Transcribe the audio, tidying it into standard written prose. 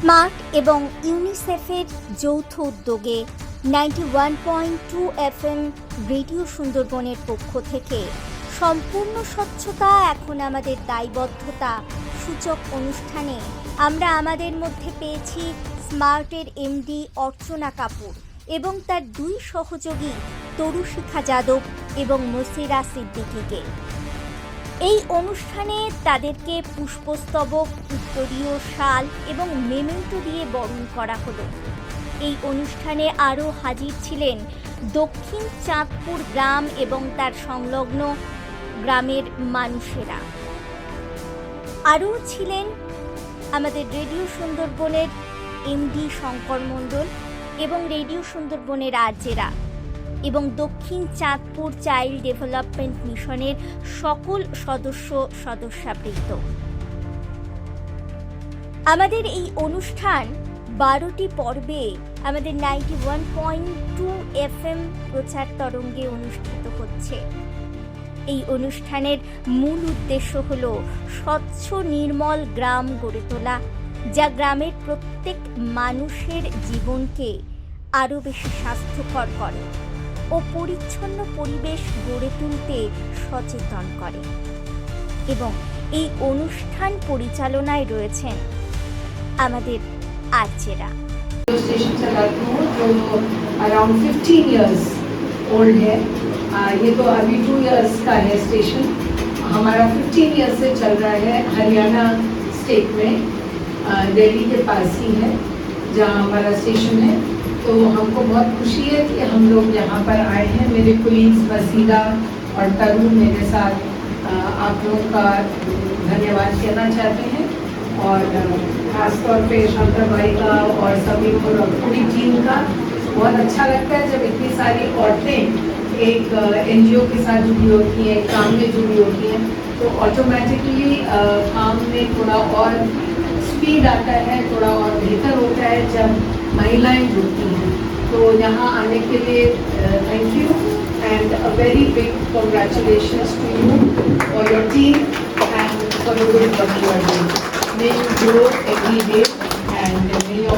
Smart এবং ইউনিসেফের যৌথ উদ্যোগে 91.2 FM রেডিও সুন্দরবনের পক্ষ থেকে সম্পূর্ণ স্বচ্ছতা এখন আমাদের দায়বদ্ধতা সূচক অনুষ্ঠানে আমরা আমাদের মধ্যে পেয়েছি স্মার্টের এমডি অর্চনা কাপুর এবং তার দুই সহযোগী তরুশিখা যাদব এবং মসিরা সিদ্দিকীকে। এই অনুষ্ঠানে তাদেরকে পুষ্পস্তবক, উত্তরীয় শাল এবং মেমেন্টো দিয়ে বরণ করা হলো। এই অনুষ্ঠানে আরও হাজির ছিলেন দক্ষিণ চাঁদপুর গ্রাম এবং তার সংলগ্ন গ্রামের মানুষেরা। আরও ছিলেন আমাদের রেডিও সুন্দরবনের এমডি শঙ্কর মণ্ডল এবং রেডিও সুন্দরবনের আরজেরা এবং দক্ষিণ চাঁদপুর চাইল্ড ডেভেলপমেন্ট মিশনের সকল সদস্যবৃন্দ। আমাদের এই অনুষ্ঠান 12টি পর্বে আমাদের 91.2 FM প্রচার তরঙ্গে অনুষ্ঠিত হচ্ছে। এই অনুষ্ঠানের মূল উদ্দেশ্য হল স্বচ্ছ নির্মল গ্রাম গড়ে তোলা, যা গ্রামের প্রত্যেক মানুষের জীবনকে আরও বেশি স্বাস্থ্যকর করে ও পরিচ্ছন্ন পরিবেশ গড়ে তুলতে সচেতন করে। এবং এই অনুষ্ঠান পরিচালনায় রয়েছেন আমাদের आर्चेरा। स्टेशन चलाती हूँ जो अराउंड 15 इयर्स ओल्ड है। ये तो अभी 2 इयर्स का है स्टेशन। हमारा 15 इयर्स से चल रहा है हरियाणा स्टेट में, दिल्ली के पास ही है जहाँ हमारा स्टेशन है। तो हमको बहुत खुशी है कि हम लोग यहाँ पर आए हैं। मेरे कोलीग्स वसीला और तरुण मेरे साथ आप लोगों का धन्यवाद कहना चाहते हैं और खासतौर पे शंकर भाई का और सभी को पूरी टीम का। बहुत अच्छा लगता है जब इतनी सारी औरतें एक एनजीओ के साथ जुड़ी होती हैं, काम में जुड़ी होती हैं, तो ऑटोमेटिकली काम में थोड़ा और स्पीड आता है, थोड़ा और बेहतर होता है जब महिलाएं जुड़ती हैं। तो यहाँ आने के लिए thank you and a very big congratulations to you और your team and for the good work you are doing. May you grow every day and may your